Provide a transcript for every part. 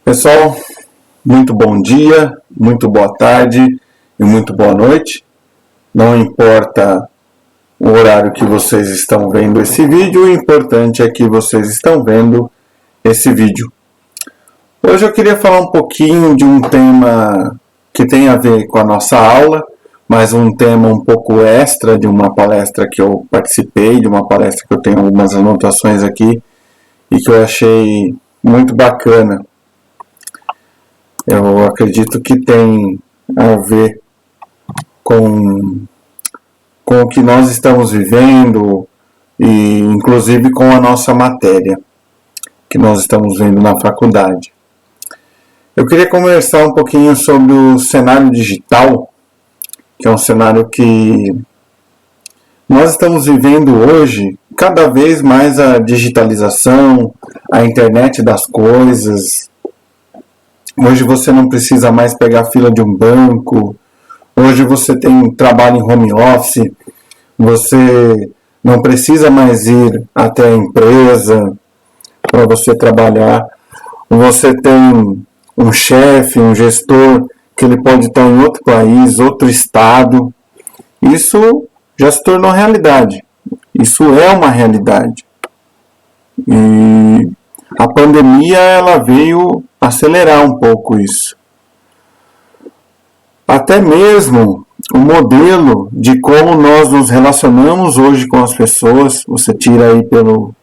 Pessoal, muito bom dia, muito boa tarde e muito boa noite. Não importa o horário que vocês estão vendo esse vídeo, o importante é que vocês estão vendo esse vídeo. Hoje eu queria falar um pouquinho de um tema que tem a ver com a nossa aula, mas um tema um pouco extra de uma palestra que eu participei, de uma palestra que eu tenho algumas anotações aqui e que eu achei muito bacana. Eu acredito que tem a ver com o que nós estamos vivendo e inclusive com a nossa matéria que nós estamos vendo na faculdade. Eu queria conversar um pouquinho sobre o cenário digital, que é um cenário que nós estamos vivendo hoje, cada vez mais a digitalização, a internet das coisas. Hoje você não precisa mais pegar a fila de um banco, hoje você tem trabalho em home office, você não precisa mais ir até a empresa para você trabalhar, você tem um chefe, um gestor, que ele pode estar em outro país, outro estado. Isso já se tornou realidade. Isso é uma realidade. E a pandemia ela veio acelerar um pouco isso. Até mesmo o modelo de como nós nos relacionamos hoje com as pessoas, você tira aí pelo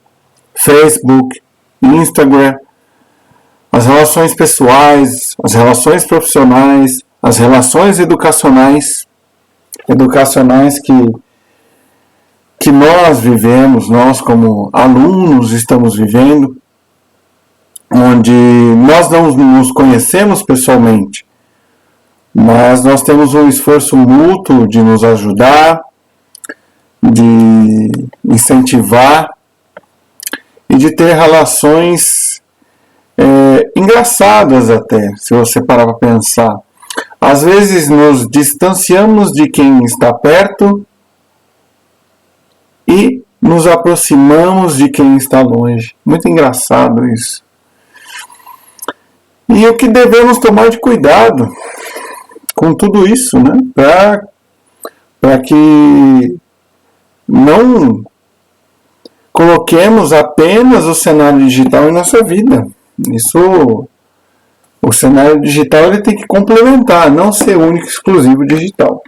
Facebook, Instagram, as relações pessoais, as relações profissionais, as relações educacionais que nós vivemos, nós como alunos estamos vivendo, onde nós não nos conhecemos pessoalmente, mas nós temos um esforço mútuo de nos ajudar, de incentivar e de ter relações engraçadas até, se você parar para pensar. Às vezes nos distanciamos de quem está perto e nos aproximamos de quem está longe. Muito engraçado isso. E o que devemos tomar de cuidado com tudo isso, né? Para que não coloquemos apenas o cenário digital em nossa vida. Isso, o cenário digital ele tem que complementar, não ser único e exclusivo digital.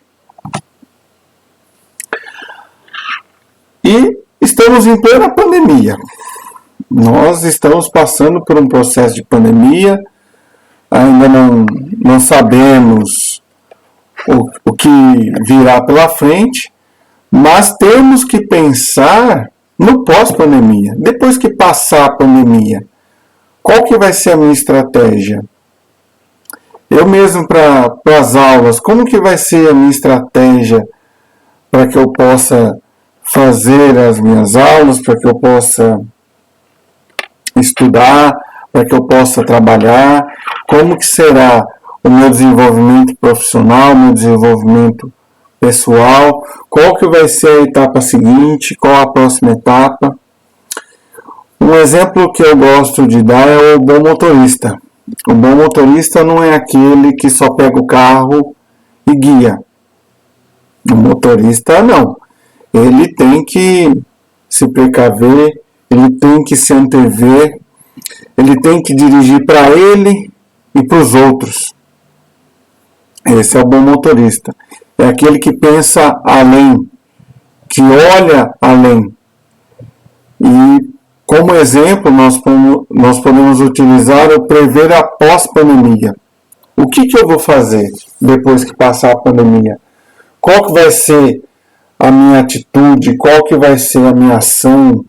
E estamos em plena pandemia. Nós estamos passando por um processo de pandemia, ainda não sabemos o que virá pela frente, mas temos que pensar no pós-pandemia. Depois que passar a pandemia, qual que vai ser a minha estratégia? Eu mesmo para as aulas, como que vai ser a minha estratégia para que eu possa fazer as minhas aulas, para que eu possa estudar, para que eu possa trabalhar? Como que será o meu desenvolvimento profissional, o meu desenvolvimento pessoal? Qual que vai ser a etapa seguinte? Qual a próxima etapa? Um exemplo que eu gosto de dar é o bom motorista. O bom motorista não é aquele que só pega o carro e guia. O motorista não. Ele tem que se precaver, ele tem que se antever, ele tem que dirigir para ele e para os outros. Esse é o bom motorista. É aquele que pensa além, que olha além. E como exemplo, nós podemos utilizar o prever após pandemia. O que eu vou fazer depois que passar a pandemia? Qual que vai ser a minha atitude? Qual que vai ser a minha ação?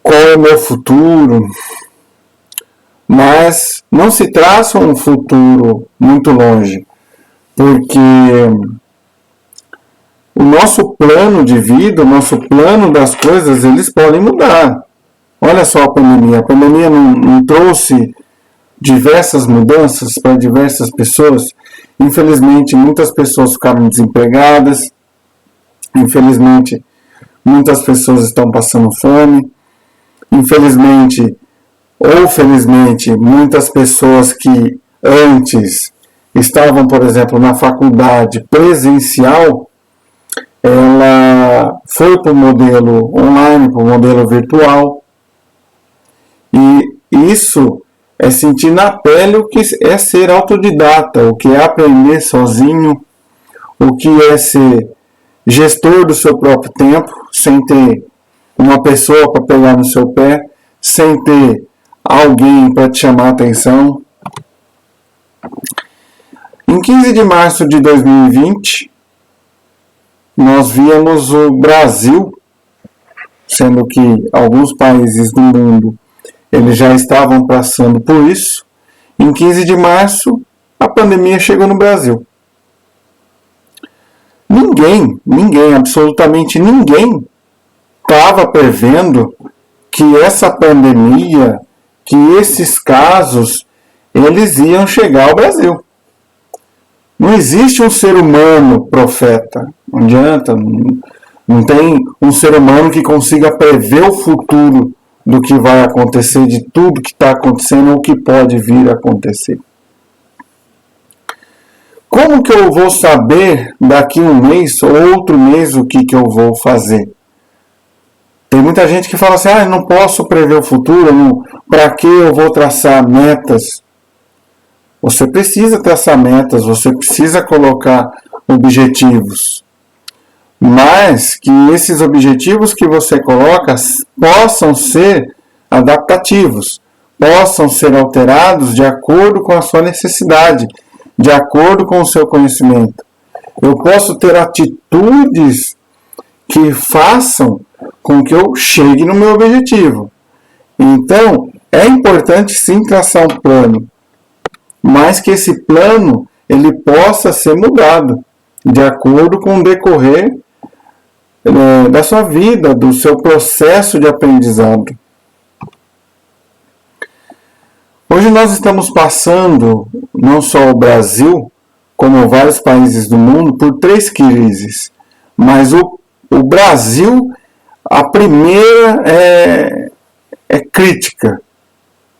Qual é o meu futuro? Mas não se traça um futuro muito longe, porque o nosso plano de vida, o nosso plano das coisas, eles podem mudar. Olha só a pandemia. A pandemia não trouxe diversas mudanças para diversas pessoas. Infelizmente, muitas pessoas ficaram desempregadas. Infelizmente, muitas pessoas estão passando fome. Infelizmente, ou felizmente, muitas pessoas que antes estavam, por exemplo, na faculdade presencial, ela foi para o modelo online, para o modelo virtual. E isso é sentir na pele o que é ser autodidata, o que é aprender sozinho, o que é ser gestor do seu próprio tempo, sem ter uma pessoa para pegar no seu pé, sem ter alguém para te chamar a atenção. Em 15 de março de 2020, nós víamos o Brasil, sendo que alguns países do mundo eles já estavam passando por isso. Em 15 de março, a pandemia chegou no Brasil. Ninguém, absolutamente ninguém, estava prevendo que essa pandemia, que esses casos, eles iam chegar ao Brasil. Não existe um ser humano profeta. Não adianta, não tem um ser humano que consiga prever o futuro do que vai acontecer, de tudo que está acontecendo ou que pode vir a acontecer. Como que eu vou saber daqui um mês ou outro mês o que eu vou fazer? Tem muita gente que fala assim, eu não posso prever o futuro, para que eu vou traçar metas? Você precisa traçar metas, você precisa colocar objetivos. Mas que esses objetivos que você coloca possam ser adaptativos, possam ser alterados de acordo com a sua necessidade, de acordo com o seu conhecimento. Eu posso ter atitudes que façam com que eu chegue no meu objetivo. Então, é importante sim traçar um plano, mas que esse plano ele possa ser mudado de acordo com o decorrer da sua vida, do seu processo de aprendizado. Hoje nós estamos passando, não só o Brasil, como vários países do mundo, por 3 crises. Mas o Brasil, a primeira é crítica.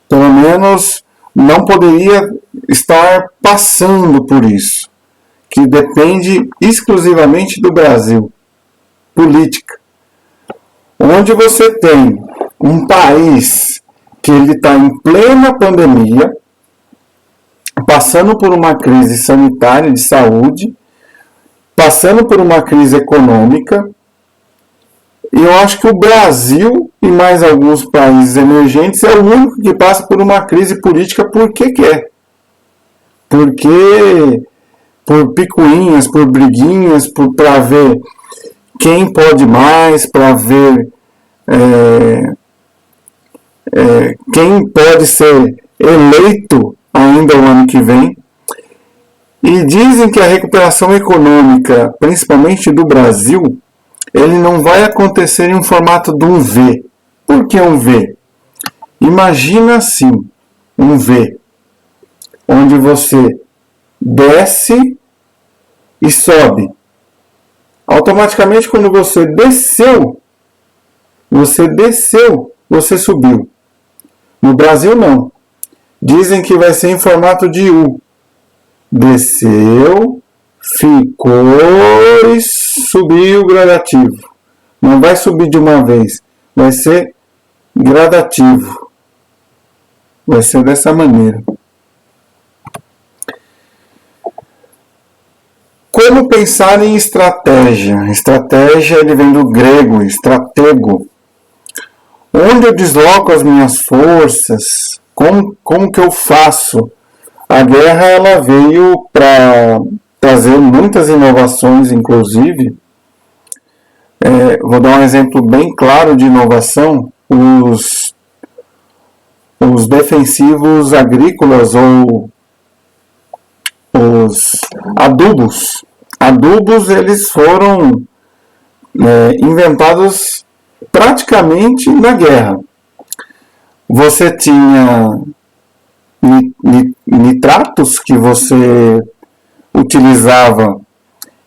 Pelo menos não poderia estar passando por isso, que depende exclusivamente do Brasil. Política, onde você tem um país que ele está em plena pandemia, passando por uma crise sanitária de saúde, passando por uma crise econômica, e eu acho que o Brasil e mais alguns países emergentes é o único que passa por uma crise política porque quer. Porque por picuinhas, por briguinhas, para ver quem pode mais, para ver quem pode ser eleito ainda o ano que vem. E dizem que a recuperação econômica, principalmente do Brasil, ele não vai acontecer em um formato de um V. Por que um V? Imagina assim, um V, onde você desce e sobe. Automaticamente, quando você desceu, você subiu. No Brasil, não. Dizem que vai ser em formato de U. Desceu, ficou e subiu gradativo. Não vai subir de uma vez, vai ser gradativo. Vai ser dessa maneira. Como pensar em estratégia? Estratégia ele vem do grego, estratego. Onde eu desloco as minhas forças? Como que eu faço? A guerra ela veio para trazer muitas inovações, inclusive. Vou dar um exemplo bem claro de inovação. Os defensivos agrícolas ou os adubos. Adubos eles foram inventados praticamente na guerra. Você tinha nitratos que você utilizava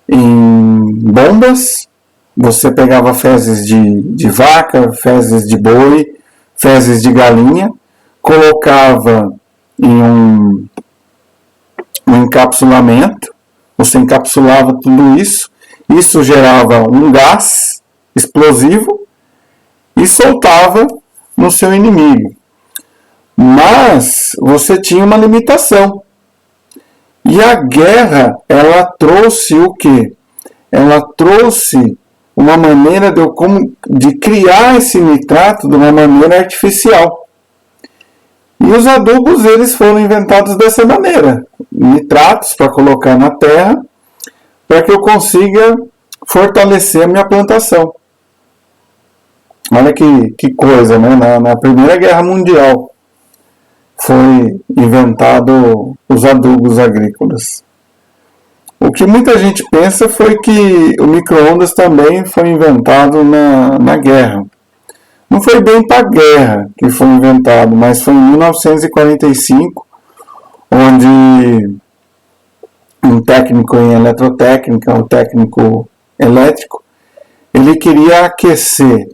em bombas, você pegava fezes de vaca, fezes de boi, fezes de galinha, colocava em um encapsulamento, você encapsulava tudo isso gerava um gás explosivo e soltava no seu inimigo. Mas você tinha uma limitação. E a guerra, ela trouxe o quê? Ela trouxe uma maneira de criar esse nitrato de uma maneira artificial. E os adubos, eles foram inventados dessa maneira. Nitratos para colocar na terra, para que eu consiga fortalecer a minha plantação. Olha que coisa, né? Na Primeira Guerra Mundial foi inventado os adubos agrícolas. O que muita gente pensa foi que o micro-ondas também foi inventado na guerra. Não foi bem para a guerra que foi inventado, mas foi em 1945, onde um técnico em eletrotécnica, um técnico elétrico, ele queria aquecer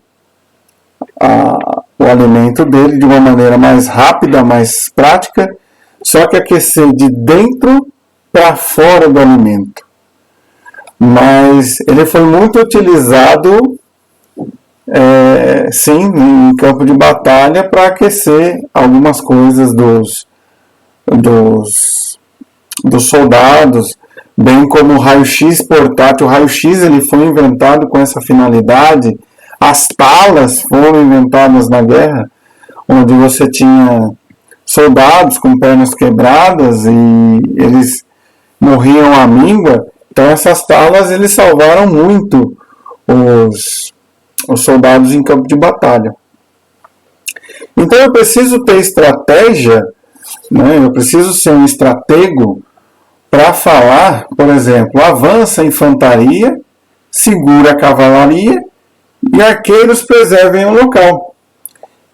o alimento dele de uma maneira mais rápida, mais prática, só que aquecer de dentro para fora do alimento. Mas ele foi muito utilizado, sim, em campo de batalha para aquecer algumas coisas dos soldados, bem como o raio-x portátil. O raio-x ele foi inventado com essa finalidade. As palas foram inventadas na guerra, onde você tinha soldados com pernas quebradas e eles morriam à míngua. Então essas palas eles salvaram muito os soldados em campo de batalha. Então eu preciso ter estratégia, né? Eu preciso ser um estratego para falar, por exemplo, avança a infantaria, segura a cavalaria e arqueiros preservem o local.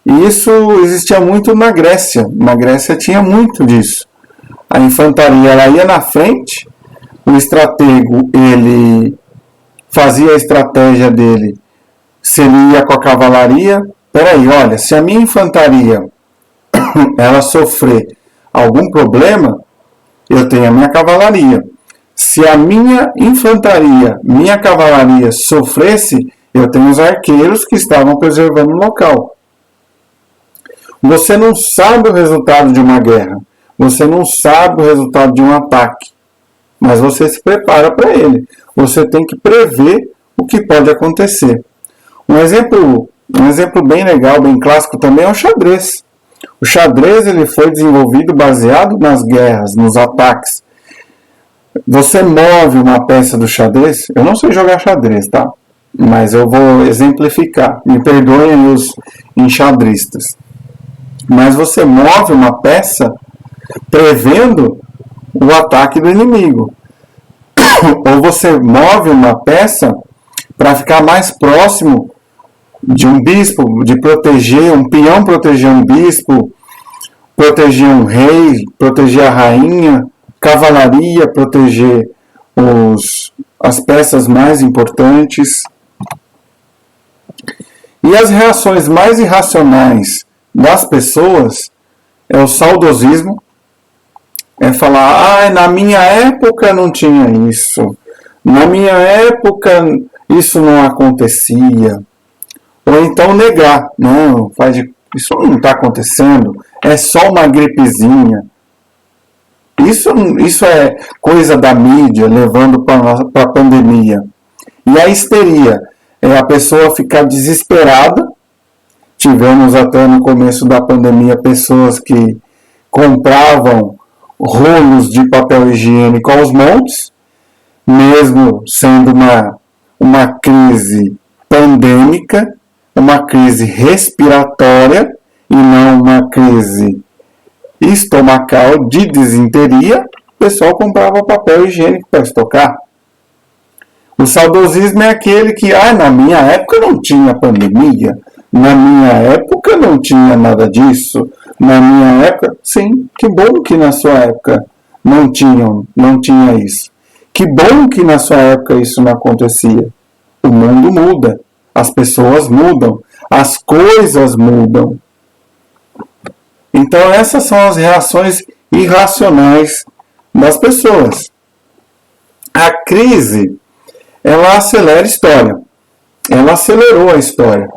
E isso existia muito na Grécia. Na Grécia tinha muito disso. A infantaria ela ia na frente, o estratego ele fazia a estratégia dele, se ele ia com a cavalaria. Peraí, olha, se a minha infantaria ela sofrer algum problema, eu tenho a minha cavalaria. Se a minha infantaria, minha cavalaria sofresse, eu tenho os arqueiros que estavam preservando o local. Você não sabe o resultado de uma guerra. Você não sabe o resultado de um ataque. Mas você se prepara para ele. Você tem que prever o que pode acontecer. Um exemplo bem legal, bem clássico também é o xadrez. O xadrez ele foi desenvolvido baseado nas guerras, nos ataques. Você move uma peça do xadrez. Eu não sei jogar xadrez, tá? Mas eu vou exemplificar. Me perdoem os enxadristas. Mas você move uma peça prevendo o ataque do inimigo. Ou você move uma peça para ficar mais próximo de um bispo, de proteger um peão, proteger um bispo, proteger um rei, proteger a rainha, cavalaria, proteger as peças mais importantes. E as reações mais irracionais das pessoas é o saudosismo, é falar, na minha época não tinha isso, na minha época isso não acontecia, ou então negar, não, isso não está acontecendo, é só uma gripezinha. Isso é coisa da mídia levando para a pandemia. E a histeria é a pessoa ficar desesperada. Tivemos até no começo da pandemia pessoas que compravam rolos de papel higiênico aos montes, mesmo sendo uma crise pandêmica, uma crise respiratória e não uma crise estomacal de disenteria, o pessoal comprava papel higiênico para estocar. O saudosismo é aquele que, na minha época não tinha pandemia, na minha época não tinha nada disso, na minha época, sim, que bom que na sua época não tinha isso. Que bom que na sua época isso não acontecia. O mundo muda, as pessoas mudam, as coisas mudam. Então essas são as reações irracionais das pessoas. A crise, ela acelera a história. Ela acelerou a história.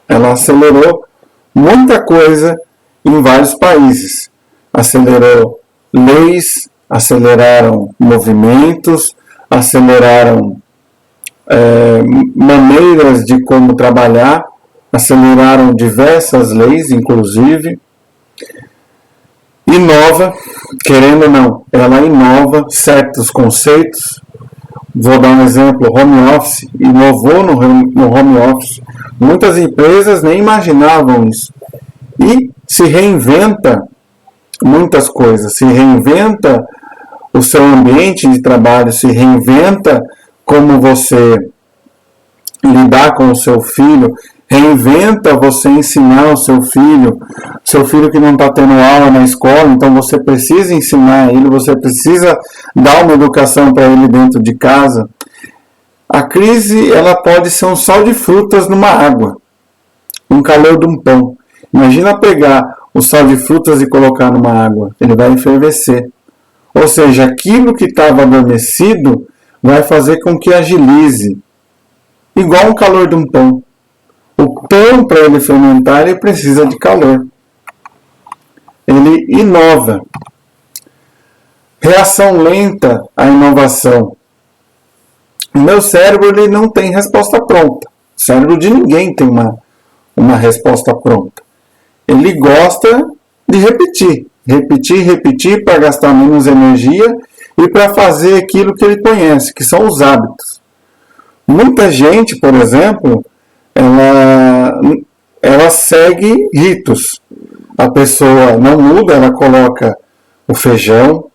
Ela acelerou muita coisa em vários países. Acelerou leis, aceleraram movimentos, aceleraram maneiras de como trabalhar, aceleraram diversas leis, inclusive. Inova, querendo ou não, ela inova certos conceitos. Vou dar um exemplo, home office, inovou no home office. Muitas empresas nem imaginavam isso. E se reinventa muitas coisas, se reinventa o seu ambiente de trabalho, se reinventa como você lidar com o seu filho, reinventa você ensinar o seu filho que não está tendo aula na escola, então você precisa ensinar ele, você precisa dar uma educação para ele dentro de casa. A crise, ela pode ser um sal de frutas numa água, um calor de um pão. Imagina pegar o sal de frutas e colocar numa água, ele vai enfervecer. Ou seja, aquilo que estava adormecido vai fazer com que agilize, igual um calor de um pão. O pão, para ele fermentar, ele precisa de calor. Ele inova. Reação lenta à inovação. O meu cérebro ele não tem resposta pronta. O cérebro de ninguém tem uma resposta pronta. Ele gosta de repetir para gastar menos energia e para fazer aquilo que ele conhece, que são os hábitos. Muita gente, por exemplo, ela segue ritos. A pessoa não muda, ela coloca o feijão,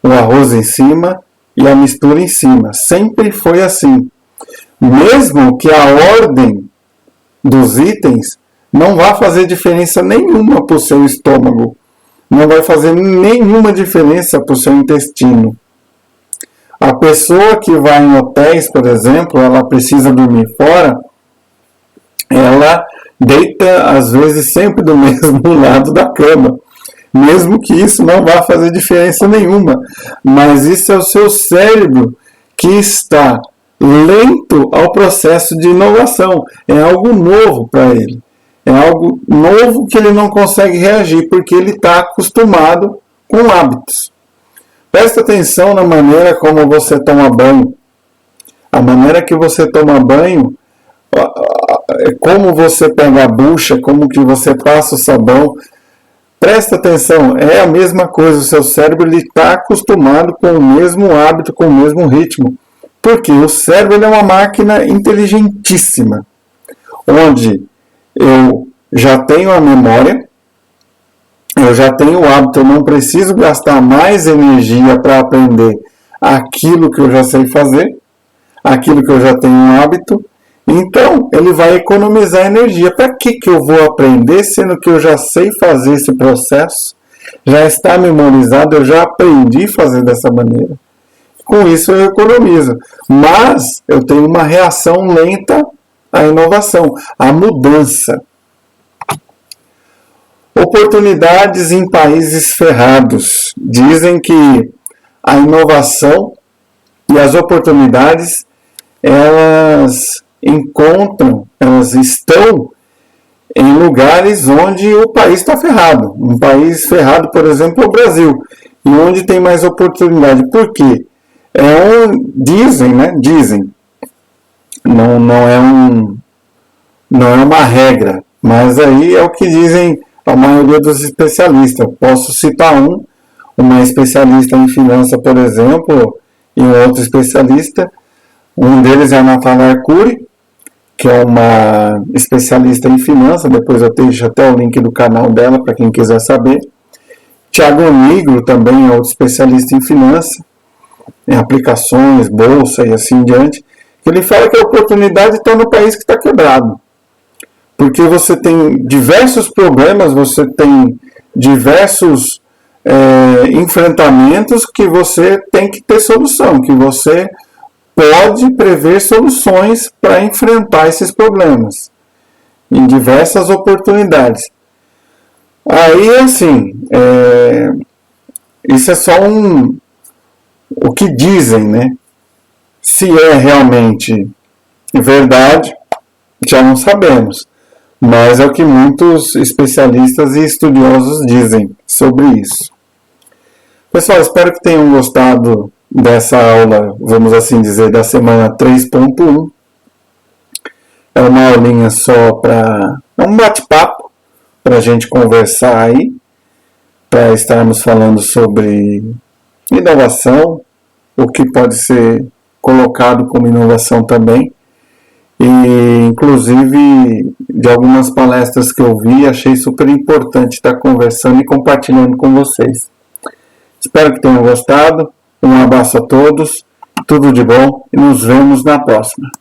o arroz em cima e a mistura em cima. Sempre foi assim. Mesmo que a ordem dos itens não vai fazer diferença nenhuma para o seu estômago. Não vai fazer nenhuma diferença para o seu intestino. A pessoa que vai em hotéis, por exemplo, ela precisa dormir fora, ela deita, às vezes, sempre do mesmo lado da cama. Mesmo que isso não vá fazer diferença nenhuma. Mas isso é o seu cérebro que está lento ao processo de inovação. É algo novo para ele. É algo novo que ele não consegue reagir, porque ele está acostumado com hábitos. Presta atenção na maneira como você toma banho. A maneira que você toma banho, como você pega a bucha, como que você passa o sabão. Presta atenção, é a mesma coisa. O seu cérebro está acostumado com o mesmo hábito, com o mesmo ritmo. Porque o cérebro é uma máquina inteligentíssima, onde eu já tenho a memória, eu já tenho o hábito, eu não preciso gastar mais energia para aprender aquilo que eu já sei fazer, aquilo que eu já tenho um hábito. Então, ele vai economizar energia. Para que eu vou aprender, sendo que eu já sei fazer esse processo, já está memorizado, eu já aprendi a fazer dessa maneira. Com isso eu economizo. Mas eu tenho uma reação lenta à inovação, à mudança. Oportunidades em países ferrados. Dizem que a inovação e as oportunidades, elas estão em lugares onde o país está ferrado. Um país ferrado, por exemplo, é o Brasil, e onde tem mais oportunidade. Por quê? Dizem, né? Dizem. Não é uma regra, mas aí é o que dizem a maioria dos especialistas. Posso citar uma especialista em finanças, por exemplo, e um outro especialista. Um deles é a Natália Arcuri, que é uma especialista em finanças. Depois eu deixo até o link do canal dela para quem quiser saber. Tiago Nigro também é outro especialista em finanças, em aplicações, bolsa e assim diante. Ele fala que a oportunidade está no país que está quebrado. Porque você tem diversos problemas, você tem diversos enfrentamentos que você tem que ter solução, que você pode prever soluções para enfrentar esses problemas em diversas oportunidades. Aí, assim, isso é só o que dizem, né? Se é realmente verdade, já não sabemos. Mas é o que muitos especialistas e estudiosos dizem sobre isso. Pessoal, espero que tenham gostado dessa aula, vamos assim dizer, da semana 3.1. É uma aulinha só para um bate-papo, para a gente conversar aí, para estarmos falando sobre inovação, o que pode ser colocado como inovação também. E, inclusive, de algumas palestras que eu vi, achei super importante estar conversando e compartilhando com vocês. Espero que tenham gostado. Um abraço a todos, tudo de bom e nos vemos na próxima.